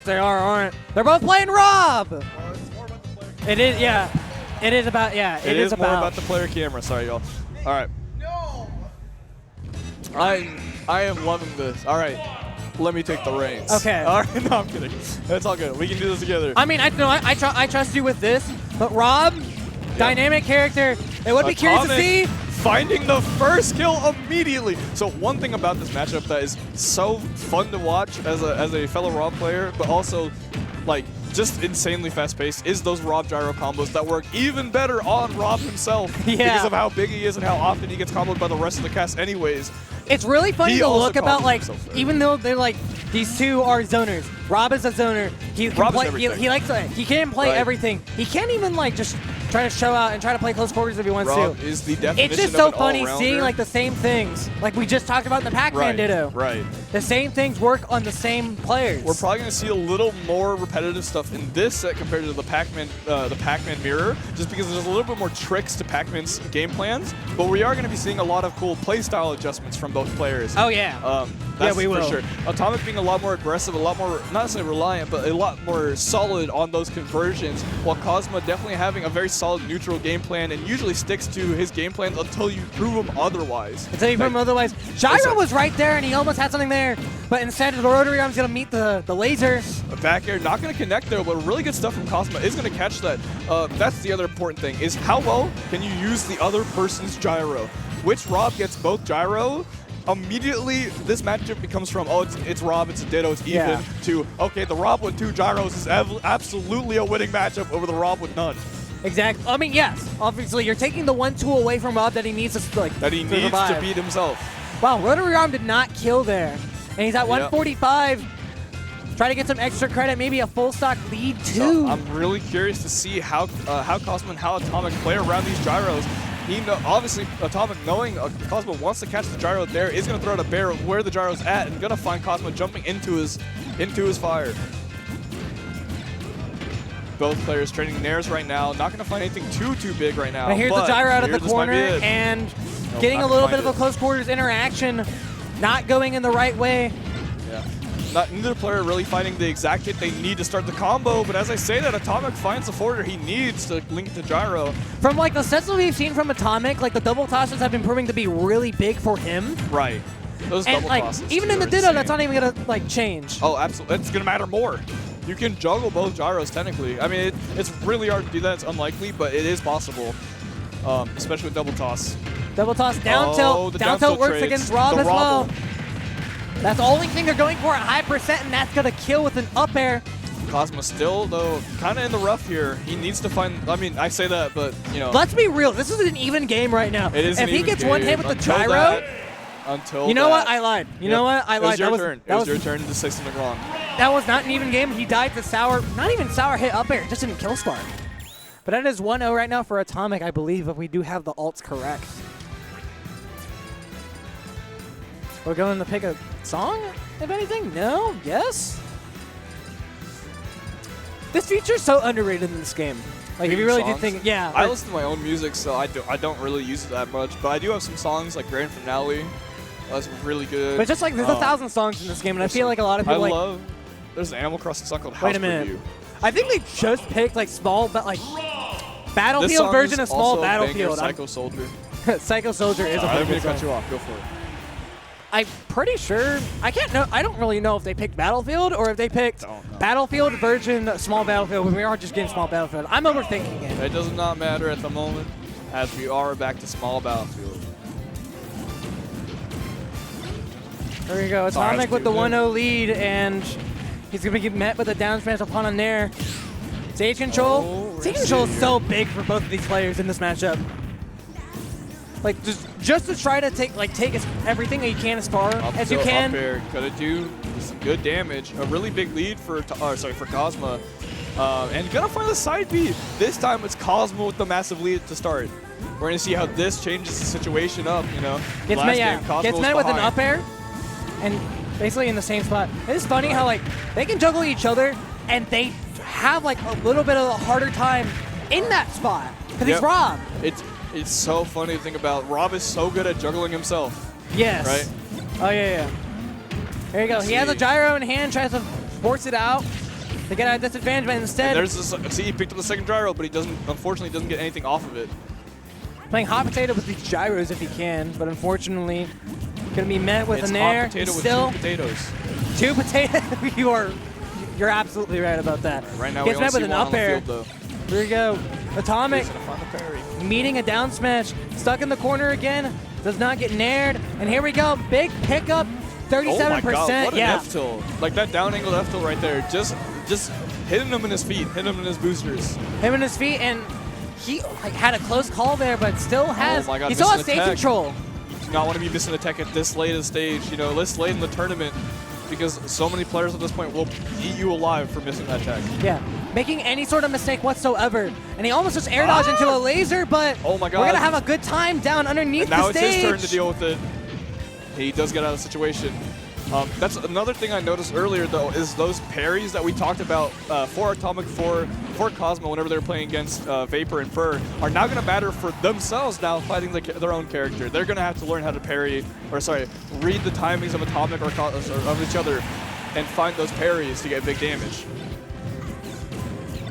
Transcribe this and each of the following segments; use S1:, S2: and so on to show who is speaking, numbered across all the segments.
S1: They aren't. They're both playing Rob.
S2: Well, it's more about the player.
S1: It is, yeah. It is about, yeah.
S2: It is more about the player camera. Sorry, y'all. All right.
S3: No.
S2: I am loving this. All right. Let me take the reins.
S1: Okay.
S2: All right. No, I'm kidding. That's all good. We can do this together.
S1: I mean, I trust you with this, but Rob, dynamic character. It would be curious to see.
S2: Finding the first kill immediately. So one thing about this matchup that is so fun to watch as a fellow Rob player, but also like just insanely fast-paced, is those Rob gyro combos that work even better on Rob himself because of how big he is and how often he gets comboed by the rest of the cast anyways.
S1: It's really funny to look about, like,
S2: himself,
S1: even though they're like, these two are zoners. Rob is a zoner. He can play, he likes to, he can play everything. He can't even like just try to show out and try to play close quarters if he wants
S2: Rob
S1: to.
S2: is the definition
S1: it's just
S2: of
S1: so
S2: an
S1: funny
S2: all-rounder.
S1: seeing like the same things, like we just talked about in the Pac-Man Ditto.
S2: Right.
S1: The same things work on the same players.
S2: We're probably going to see a little more repetitive stuff in this set compared to the Pac-Man mirror, just because there's a little bit more tricks to Pac-Man's game plans. But we are going to be seeing a lot of cool playstyle adjustments from both players.
S1: Oh yeah.
S2: That's
S1: we
S2: for
S1: will.
S2: sure. Atomic being a lot more aggressive, a lot more, not necessarily reliant, but a lot more solid on those conversions, while Kazma definitely having a very solid neutral game plan and usually sticks to his game plan until you prove him otherwise.
S1: Until you prove him otherwise. Gyro was right there and he almost had something there, but instead the rotary arm's going to meet the laser.
S2: A back air, not going to connect there, but really good stuff from Kazma is going to catch that. That's the other important thing, is how well can you use the other person's gyro? Which Rob gets both gyro? Immediately, this matchup becomes from, oh, it's Rob, it's a Ditto, it's even, to, okay, the Rob with 2 gyros is absolutely a winning matchup over the Rob with none.
S1: Exactly. I mean, yes. Obviously, you're taking the one tool away from Rob that he needs to
S2: to beat himself.
S1: Wow, rotary arm did not kill there, and he's at 145. Try to get some extra credit, maybe a full stock lead too.
S2: So I'm really curious to see how Kazma and how Atomic play around these gyros. Obviously, Atomic, knowing Kazma wants to catch the gyro there, is going to throw out a bear where the gyro's at and going to find Kazma jumping into his fire. Both players trading nairs right now. Not going to find anything too big right now.
S1: And here's the gyro out of the corner and getting a little bit of a close quarters interaction, not going in the right way.
S2: Yeah. Neither player really finding the exact hit they need to start the combo, but as I say that, Atomic finds the forwarder he needs to link it to gyro.
S1: From like the sets that we've seen from Atomic, like the double tosses have been proving to be really big for him.
S2: Right. Those
S1: and
S2: double
S1: like
S2: tosses
S1: even in the Ditto, that's not even gonna like change.
S2: Oh, absolutely. It's gonna matter more. You can juggle both gyros technically. I mean, it's really hard to do that. It's unlikely, but it is possible, especially with double toss.
S1: Double toss down tilt. Down tilt works against Rob as well. That's the only thing they're going for at high percent, and that's going to kill with an up air.
S2: Kazma still, though, kind of in the rough here. He needs to find, I mean, I say that, but, you know.
S1: Let's be real. This is an even game right now.
S2: It is
S1: If he gets one hit with the gyro.
S2: Until
S1: you know what? I lied. You know what? I lied.
S2: It was your turn to say something wrong.
S1: That was not an even game. He died to sour, not even sour hit up air. Just didn't kill spark. But that is 1-0 right now for Atomic, I believe, if we do have the alts correct. We're going to pick a song, if anything? No? Yes? This feature's so underrated in this game. Like, if you really do think, yeah.
S2: I listen to my own music, so I don't really use it that much. But I do have some songs like Grand Finale. That's really good.
S1: But just like, there's 1,000 songs in this game, and I feel like a lot of people
S2: there's an Animal Crossing song called House
S1: Wait a minute.
S2: Review.
S1: I think they just picked like small, but like Battlefield version of Small Battlefield.
S2: Psycho Soldier.
S1: Psycho Soldier is a
S2: I'm
S1: banger
S2: gonna cut
S1: song.
S2: you off. Go for it.
S1: I'm pretty sure. I can't know. I don't really know if they picked Battlefield or if they picked Battlefield version Small Battlefield. When we are just getting Small Battlefield. I'm overthinking it.
S2: It does not matter at the moment, as we are back to Small Battlefield.
S1: There we go. Atomic with the 1-0 lead, and he's going to get met with a down smash upon a nair. Stage control. Stage control is so big for both of these players in this matchup. Like just to try to take everything that you can as far as you can.
S2: Up air, gonna do some good damage. A really big lead for Kazma, and gonna find the side B. This time it's Kazma with the massive lead to start. We're gonna see how this changes the situation up. You know,
S1: Gets met with an up air, and basically in the same spot. It's funny how like they can juggle each other, and they have like a little bit of a harder time in that spot because he's Rob.
S2: It's so funny to think about. Rob is so good at juggling himself.
S1: Yes.
S2: Right?
S1: Oh, yeah. There you go. He has a gyro in hand, tries to force it out. They get at a disadvantage, but instead
S2: And there's this, see, he picked up the second gyro, but he unfortunately doesn't get anything off of it.
S1: playing hot potato with these gyros if he can, but unfortunately gonna be met with
S2: It's
S1: a nair.
S2: hot potato with
S1: Still,
S2: 2 potatoes.
S1: 2 potatoes. You're absolutely right about that.
S2: Right now,
S1: Gets
S2: we only
S1: met with
S2: see
S1: an
S2: one
S1: up
S2: on the
S1: air.
S2: field, though.
S1: Here we go. Atomic
S2: He's gonna find the parry.
S1: meeting a down smash. Stuck in the corner again. Does not get nared. And here we go. Big pickup. 37%.
S2: Oh my God, what an
S1: yeah.
S2: F-tilt. Like that down angled F-tilt right there. Just hitting him in his feet, hitting him in his boosters.
S1: Him in his feet, and he like, had a close call there, but still has.
S2: Oh my God,
S1: he still has
S2: missing
S1: stage
S2: attack.
S1: control.
S2: You do not want to be missing a tech at this late of stage, you know, this late in the tournament, because so many players at this point will eat you alive for missing that tech.
S1: Yeah, making any sort of mistake whatsoever. And he almost just air dodged into a laser, but
S2: Oh my God.
S1: we're going to have a good time down underneath
S2: And now
S1: the
S2: it's
S1: stage.
S2: his turn to deal with it. He does get out of the situation. That's another thing I noticed earlier, though, is those parries that we talked about for Atomic, for Kazma, whenever they're playing against Vapor and Fur, are now going to matter for themselves now fighting their own character. They're going to have to learn how to parry, or sorry, read the timings of Atomic or of each other and find those parries to get big damage.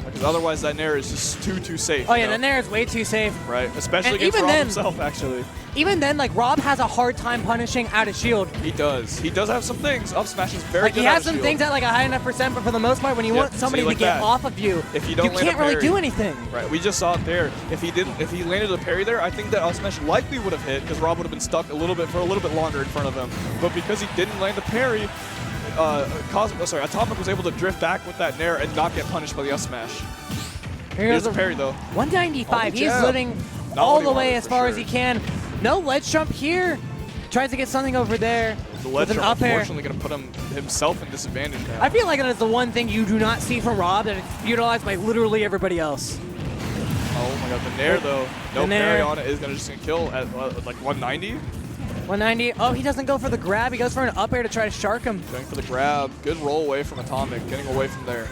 S2: Because otherwise that nair is just too safe.
S1: Oh, yeah,
S2: you know?
S1: the nair is way too safe.
S2: Right, especially
S1: And
S2: against
S1: even
S2: Rob
S1: then-
S2: himself, actually.
S1: Even then, like, Rob has a hard time punishing out of shield.
S2: He does. He does have some things. Up smash is very
S1: Like,
S2: good
S1: he
S2: out
S1: has
S2: of
S1: some
S2: shield.
S1: things at, like, a high enough percent, but for the most part, when you
S2: Yep,
S1: want somebody
S2: see,
S1: to
S2: like
S1: get
S2: that.
S1: off of you,
S2: If you don't land a
S1: can't really
S2: parry.
S1: do anything.
S2: Right, we just saw it there. If he landed a parry there, I think that up smash likely would have hit because Rob would have been stuck a little bit longer in front of him. But because he didn't land the parry, Atomic was able to drift back with that nair and not get punished by the up smash. Here's the parry though.
S1: 195.
S2: Oh,
S1: He's
S2: jab.
S1: living
S2: Not
S1: all
S2: what he
S1: the way
S2: wanted
S1: as
S2: for
S1: far as
S2: sure.
S1: he can. No ledge jump here. Tries to get something over there
S2: The ledge
S1: with an
S2: jump
S1: up air.
S2: unfortunately going to put himself in disadvantage now.
S1: I feel like that is the one thing you do not see from Rob that is utilized by literally everybody else.
S2: Oh my God, the nair though. No
S1: The nair.
S2: parry on it is going to just kill at like 190.
S1: 190. Oh, he doesn't go for the grab. He goes for an up air to try to shark him.
S2: Going for the grab. Good roll away from Atomic. Getting away from there.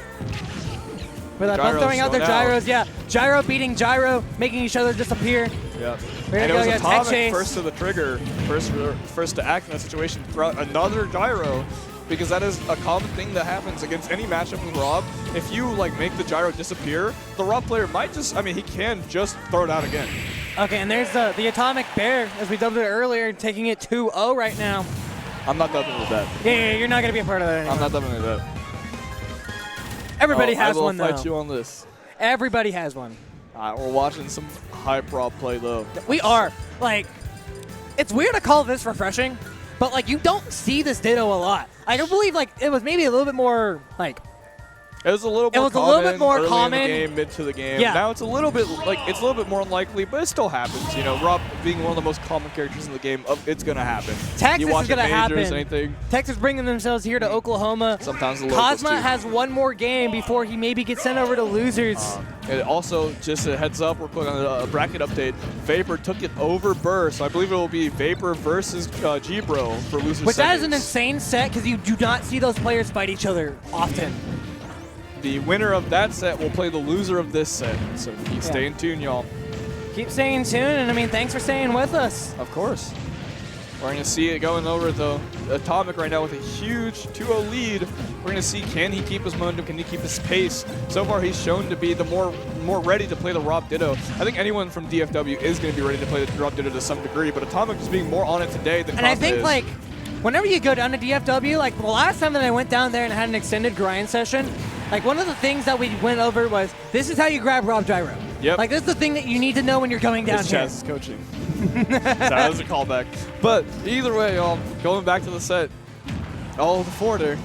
S1: But both
S2: Gyro's
S1: throwing out their
S2: going out.
S1: gyros. Yeah, gyro beating gyro, making each other disappear.
S2: Yeah.
S1: Ready
S2: And
S1: to
S2: it was
S1: go, yeah, tech
S2: Atomic
S1: chase.
S2: first to the trigger, first to act in that situation, throw out another gyro, because that is a common thing that happens against any matchup with Rob. If you like make the gyro disappear, the Rob player might just, I mean, he can just throw it out again.
S1: Okay, and there's the Atomic Bear, as we dubbed it earlier, taking it 2-0 right now.
S2: I'm not dubbing with that.
S1: Yeah, you're not going to be a part of that anymore.
S2: I'm not dubbing with that.
S1: Everybody has one,
S2: I will
S1: though.
S2: fight you on this.
S1: Everybody has one.
S2: We're watching some high prop play, though.
S1: We are. Like, it's weird to call this refreshing, but, like, you don't see this Ditto a lot. I don't believe, like, it was maybe a little bit more, like,
S2: It was a little
S1: It
S2: more
S1: was a
S2: common
S1: little bit more
S2: early
S1: common.
S2: in the game, mid to the game.
S1: Yeah.
S2: Now it's a little bit a bit more unlikely, but it still happens. You know, Rob being one of the most common characters in the game, it's gonna happen.
S1: Texas
S2: you watch
S1: is gonna
S2: at majors,
S1: happen.
S2: anything.
S1: Texas bringing themselves here to Oklahoma.
S2: Sometimes the locals
S1: Kazma
S2: too.
S1: has one more game before he maybe gets sent over to losers.
S2: And also, just a heads up, we're putting on a bracket update. Vapor took it over Burr, so I believe it will be Vapor versus G-Bro for losers.
S1: Which that is an
S2: seconds.
S1: insane set because you do not see those players fight each other often.
S2: The winner of that set will play the loser of this set. So stay in tune, y'all.
S1: Keep staying tuned, and I mean, thanks for staying with us.
S2: Of course. We're going to see it going over, though. Atomic right now with a huge 2-0 lead. We're going to see, can he keep his momentum? Can he keep his pace? So far, he's shown to be the more ready to play the Rob Ditto. I think anyone from DFW is going to be ready to play the Rob Ditto to some degree, but Atomic is being more on it today than
S1: And I
S2: Kazma
S1: think,
S2: is.
S1: like, whenever you go down to DFW, like, the last time that I went down there and had an extended grind session, like, one of the things that we went over was, this is how you grab Rob Gyro.
S2: Yep.
S1: Like, this is the thing that you need to know when you're going down
S2: It's
S1: here.
S2: Chaz's coaching. That was a callback. But either way, y'all, going back to the set. Oh, the forwarder.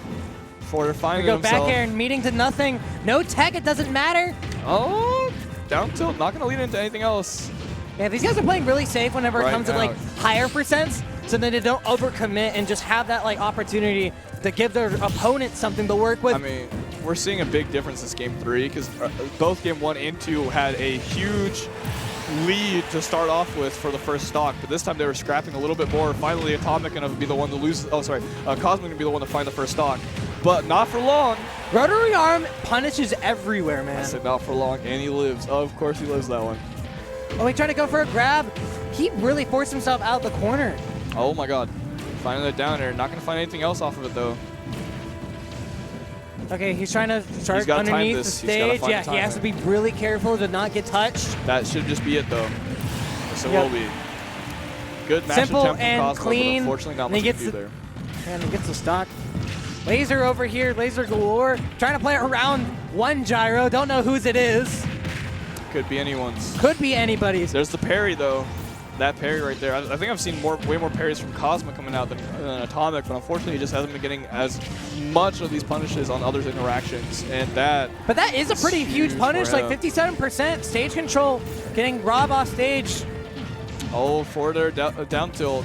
S2: Forwarder
S1: We
S2: finding
S1: go
S2: himself.
S1: back air and meeting to nothing. No tech, it doesn't matter.
S2: Oh, down tilt. Not going to lead into anything else.
S1: Yeah, these guys are playing really safe whenever it
S2: Right
S1: comes to,
S2: now.
S1: like, higher percents, so that they don't overcommit and just have that, like, opportunity to give their opponent something to work with.
S2: I mean, we're seeing a big difference this game 3 because both game 1 and 2 had a huge lead to start off with for the first stock, but this time they were scrapping a little bit more. Finally, Atomic going to be the one to lose. Oh, sorry, Kazma going to be the one to find the first stock, but not for long.
S1: Rotary arm punishes everywhere, man.
S2: I said not for long, and he lives. Oh, of course he lives that one.
S1: Oh, he tried to go for a grab. He really forced himself out the corner.
S2: Oh my God, finding that down air. Not going to find anything else off of it though.
S1: Okay, he's trying to start underneath the stage. Yeah, he has to be really careful to not get touched.
S2: That should just be it, though. So will be. Good match
S1: simple
S2: attempt from
S1: and
S2: Kazma,
S1: clean.
S2: But unfortunately, not much to do there.
S1: And he gets the stock. Laser over here, laser galore. Trying to play around one gyro. Don't know whose it is.
S2: Could be anyone's.
S1: Could be anybody's.
S2: There's the parry, though. That parry right there. I think I've seen way more parries from Kazma coming out than Atomic, but unfortunately he just hasn't been getting as much of these punishes on others' interactions, and that.
S1: But that is a pretty huge punish, like 57% stage control, getting Rob off stage.
S2: Oh, forward air down tilt.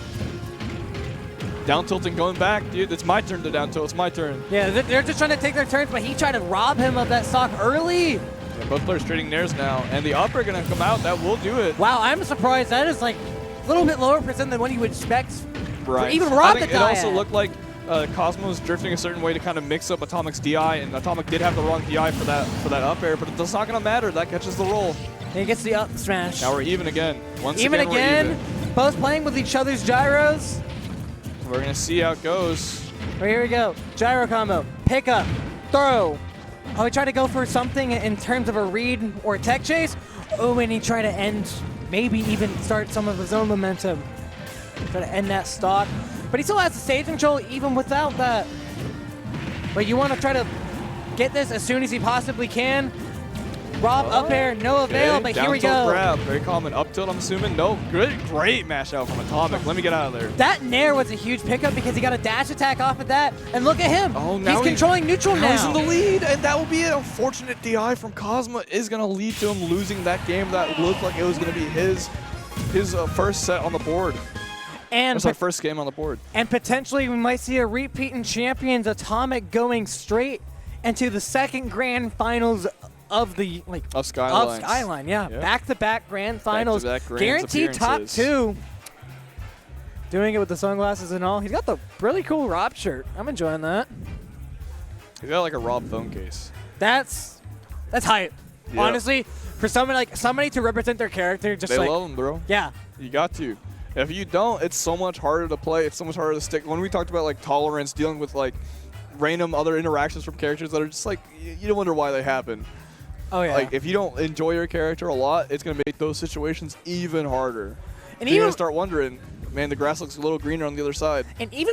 S2: Down tilting going back, dude. It's my turn to down tilt. It's my turn.
S1: Yeah, they're just trying to take their turns, but he tried to rob him of that stock early.
S2: Yeah, both players trading nairs now, and the up air gonna come out. That will do it.
S1: Wow, I'm surprised. That is like a little bit lower percent than what you would expect.
S2: Right.
S1: Even Rob the
S2: it also looked like Kazma was drifting a certain way to kind of mix up Atomic's DI, and Atomic did have the wrong DI for that up air, but it's not gonna matter. That catches the roll.
S1: And he gets the up smash.
S2: Now we're even again.
S1: Even again, both playing with each other's gyros.
S2: We're gonna see how it goes.
S1: Right, here we go. Gyro combo, pick up, throw. Oh, he tried to go for something in terms of a read or a tech chase. Oh, and he tried to end, maybe even start some of his own momentum. Try to end that stock. But he still has the stage control even without that. But you want to try to get this as soon as he possibly can. Rob up air, no avail, but here we go.
S2: Grab, very common. Up tilt, I'm assuming. No, great mash out from Atomic. Let me get out of there.
S1: That nair was a huge pickup because he got a dash attack off of that. And look at him.
S2: Oh, now
S1: he's controlling neutral now.
S2: He's in the lead, and that will be an unfortunate DI from Kazma. Is going to lead to him losing that game that looked like it was going to be his first set on the board.
S1: And
S2: that's our first game on the board.
S1: And potentially we might see a repeat in Champions, Atomic going straight into the second grand finals of the
S2: of Skyline.
S1: Skyline, yeah. Back-to-back grand finals.
S2: Back-to-back
S1: Guaranteed top 2. Doing it with the sunglasses and all. He's got the really cool Rob shirt. I'm enjoying that.
S2: He's got like a Rob phone case.
S1: That's hype. Yep. Honestly, for somebody to represent their character, just
S2: they love him, bro.
S1: Yeah.
S2: You got to. If you don't, it's so much harder to play. It's so much harder to stick. When we talked about like tolerance, dealing with like random other interactions from characters that are just like you don't wonder why they happen.
S1: Oh yeah.
S2: Like if you don't enjoy your character a lot, it's gonna make those situations even harder.
S1: And
S2: you're gonna start wondering, man, the grass looks a little greener on the other side.
S1: And even